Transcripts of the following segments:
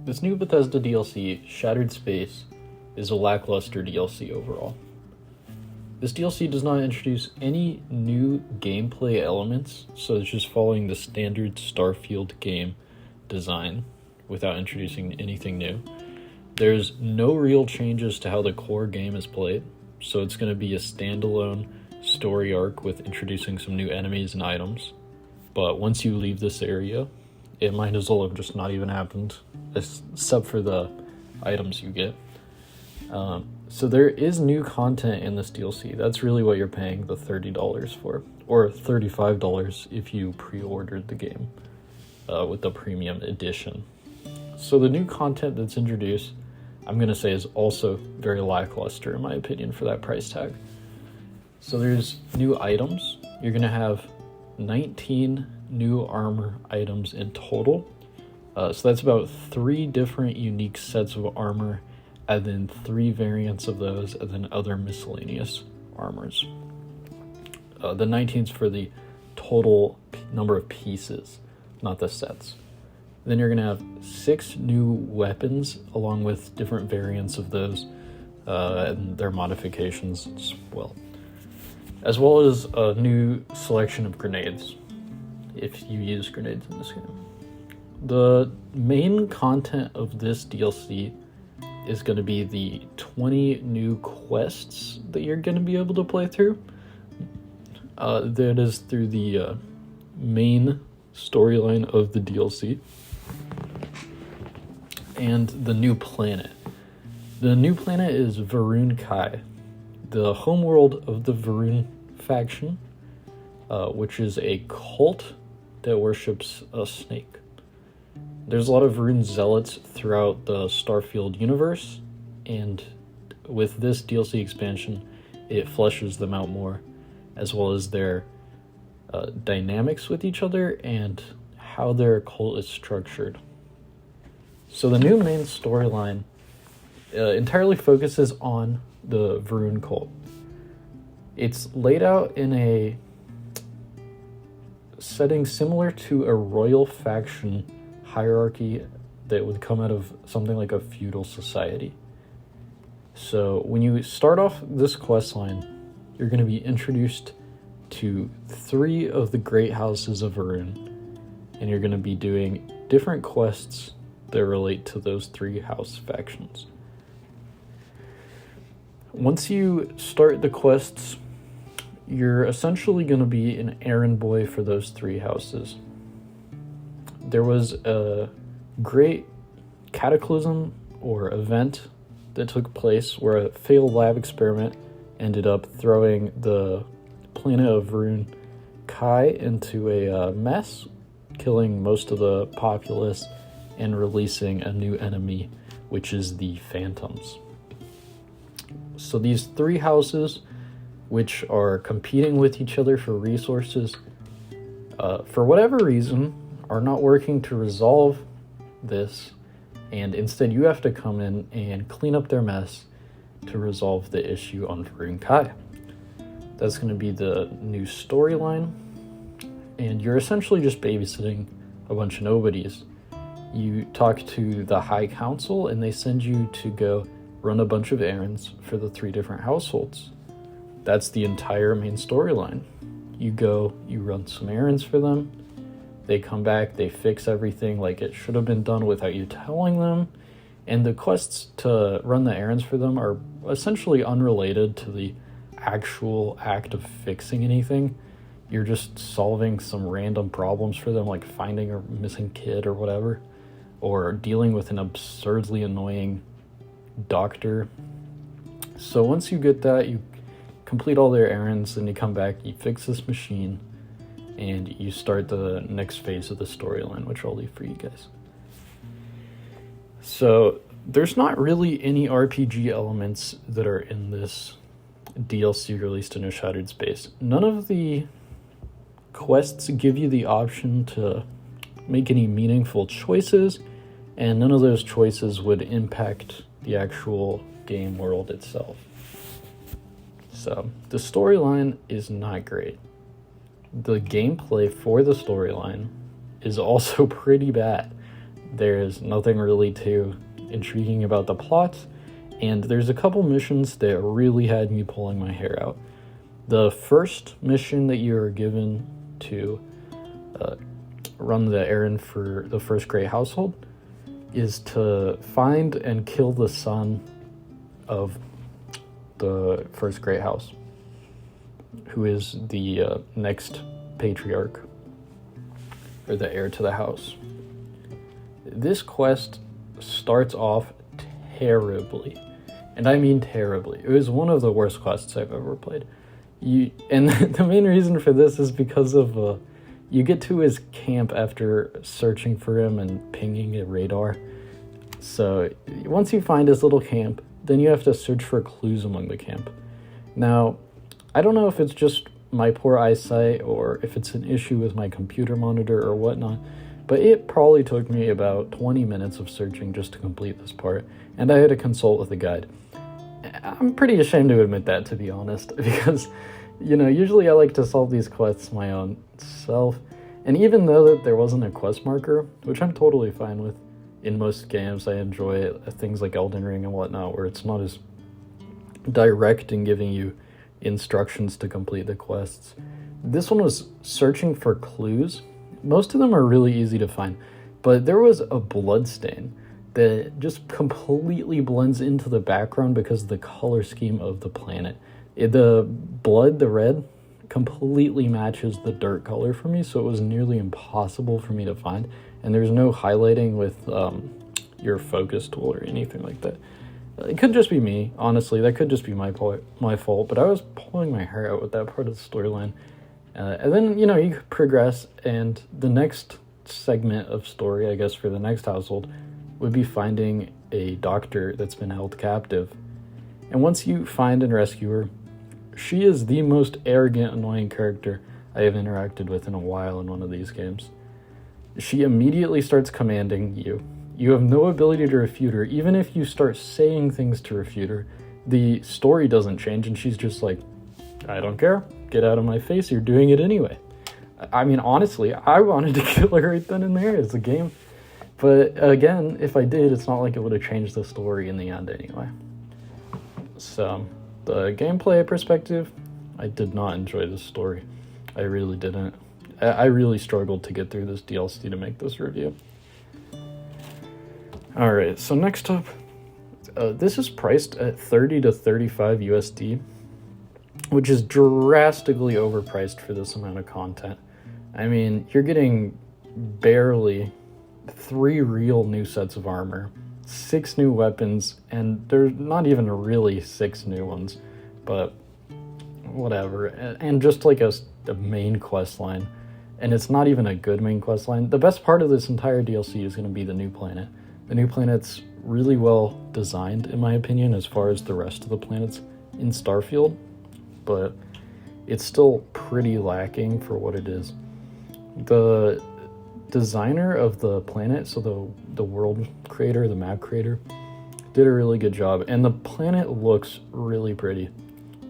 This new Bethesda DLC, Shattered Space, is a lackluster DLC overall. This DLC does not introduce any new gameplay elements, so it's just following the standard Starfield game design without introducing anything new. There's no real changes to how the core game is played, so it's going to be a standalone story arc with introducing some new enemies and items. But once you leave this area, it might as well have just not even happened, except for the items you get. So there is new content in this DLC. That's really what you're paying the $30 for, or $35 if you pre-ordered the game with the premium edition. So the new content that's introduced, I'm going to say, is also very lackluster in my opinion for that price tag. So there's new items. You're going to have 19 new armor items in total. So that's about 3 different unique sets of armor, and then 3 variants of those, and then other miscellaneous armors. The 19's for the total number of pieces, not the sets. Then you're going to have 6 new weapons, along with different variants of those, and their modifications as well as a new selection of grenades, if you use grenades in this game. The main content of this DLC is going to be the 20 new quests that you're going to be able to play through. That is through the main storyline of the DLC. And the new planet. The new planet is Varun Kai, the homeworld of the Varun faction, which is a cult that worships a snake. There's a lot of Varun zealots throughout the Starfield universe, and with this DLC expansion, it fleshes them out more, as well as their dynamics with each other and how their cult is structured. So the new main storyline entirely focuses on the Varun cult. It's laid out in a setting similar to a royal faction hierarchy that would come out of something like a feudal society. So when you start off this quest line, you're going to be introduced to 3 of the great houses of Varun, and you're going to be doing different quests that relate to those 3 house factions. Once you start the quests, you're essentially going to be an errand boy for those 3 houses. There was a great cataclysm or event that took place where a failed lab experiment ended up throwing the planet of Varun Kai into a mess, killing most of the populace and releasing a new enemy, which is the Phantoms. So these 3 houses, which are competing with each other for resources, for whatever reason, are not working to resolve this, and instead you have to come in and clean up their mess to resolve the issue on Varun Kai. That's going to be the new storyline, and you're essentially just babysitting a bunch of nobodies. You talk to the High Council, and they send you to go run a bunch of errands for the 3 different households. That's the entire main storyline. You go, you run some errands for them, they come back, they fix everything like it should have been done without you telling them, and the quests to run the errands for them are essentially unrelated to the actual act of fixing anything. You're just solving some random problems for them, like finding a missing kid or whatever, or dealing with an absurdly annoying doctor. So once you get that, you complete all their errands, and you come back, you fix this machine, and you start the next phase of the storyline, which I'll leave for you guys. So there's not really any RPG elements that are in this DLC released in a Shattered Space. None of the quests give you the option to make any meaningful choices, and none of those choices would impact the actual game world itself. So the storyline is not great. The gameplay for the storyline is also pretty bad. There's nothing really too intriguing about the plot, and there's a couple missions that really had me pulling my hair out. The first mission that you're given to run the errand for the First Great Household is to find and kill the son of the First Great House, who is the next patriarch, or the heir to the house. This quest starts off terribly, and I mean terribly. It was one of the worst quests I've ever played. And the main reason for this is because of you get to his camp after searching for him and pinging a radar. So once you find his little camp, then you have to search for clues among the camp. Now, I don't know if it's just my poor eyesight or if it's an issue with my computer monitor or whatnot, but it probably took me about 20 minutes of searching just to complete this part, and I had to consult with a guide. I'm pretty ashamed to admit that, to be honest, because, usually I like to solve these quests my own self, and even though that there wasn't a quest marker, which I'm totally fine with, in most games I enjoy things like Elden Ring and whatnot, where it's not as direct in giving you instructions to complete the quests. This one was searching for clues. Most of them are really easy to find, but there was a blood stain that just completely blends into the background because of the color scheme of the planet. The blood, the red, completely matches the dirt color for me, so it was nearly impossible for me to find, and there's no highlighting with your focus tool or anything like that. It could just be me, honestly. That could just be my fault, but I was pulling my hair out with that part of the storyline. And then, you progress, and the next segment of story, I guess, for the next household would be finding a doctor that's been held captive. And once you find and rescue her, she is the most arrogant, annoying character I have interacted with in a while in one of these games. She immediately starts commanding you. You have no ability to refute her. Even if you start saying things to refute her, the story doesn't change, and she's just like, I don't care. Get out of my face. You're doing it anyway. I mean, honestly, I wanted to kill her right then and there as a game. But again, if I did, it's not like it would have changed the story in the end anyway. So, the gameplay perspective, I did not enjoy this story. I really didn't. I really struggled to get through this DLC to make this review. Alright, so next up, this is priced at 30 to 35 USD, which is drastically overpriced for this amount of content. I mean, you're getting barely 3 real new sets of armor, 6 new weapons, and there's not even really 6 new ones, but whatever. And just like a main quest line, and it's not even a good main quest line. The best part of this entire DLC is going to be the new planet. The new planet's really well designed, in my opinion, as far as the rest of the planets in Starfield, but it's still pretty lacking for what it is. The designer of the planet, so the world creator, the map creator, did a really good job, and the planet looks really pretty.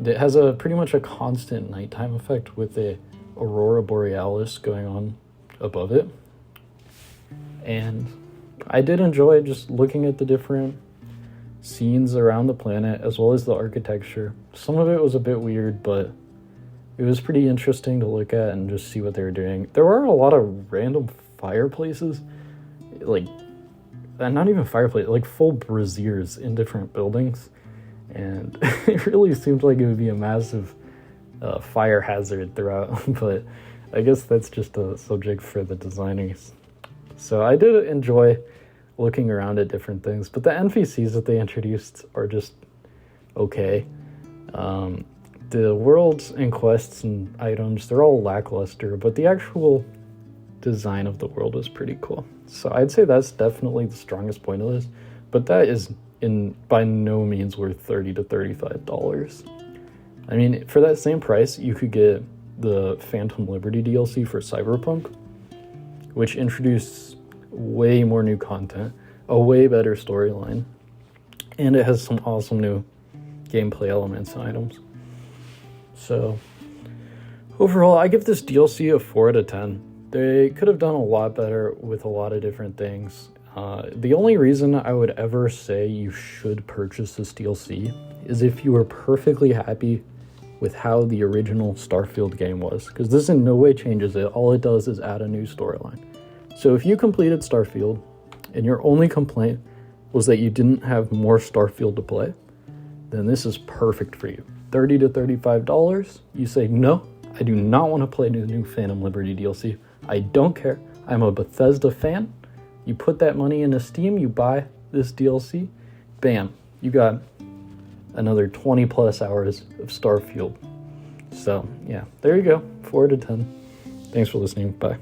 It has pretty much a constant nighttime effect with a aurora borealis going on above it, and I did enjoy just looking at the different scenes around the planet as well as the architecture. Some of it was a bit weird, but it was pretty interesting to look at and just see what they were doing. There were a lot of random fireplaces, not even fireplaces, like full braziers in different buildings, and it really seemed like it would be a massive fire hazard throughout, but I guess that's just a subject for the designers. So I did enjoy looking around at different things, but the NPCs that they introduced are just okay. The worlds and quests and items, they're all lackluster, but the actual design of the world was pretty cool. So I'd say that's definitely the strongest point of this, but that is by no means worth $30 to $35. I mean, for that same price, you could get the Phantom Liberty DLC for Cyberpunk, which introduced way more new content, a way better storyline, and it has some awesome new gameplay elements and items. So, overall, I give this DLC a 4 out of 10. They could have done a lot better with a lot of different things. The only reason I would ever say you should purchase this DLC is if you are perfectly happy with how the original Starfield game was, because this in no way changes it. All it does is add a new storyline. So if you completed Starfield and your only complaint was that you didn't have more Starfield to play, then this is perfect for you. $30 to $35, you say, no, I do not want to play the new Phantom Liberty DLC. I don't care. I'm a Bethesda fan. You put that money into Steam, you buy this DLC, bam, you got another 20 plus hours of Starfield. So yeah, there you go, 4 to 10. Thanks for listening, bye.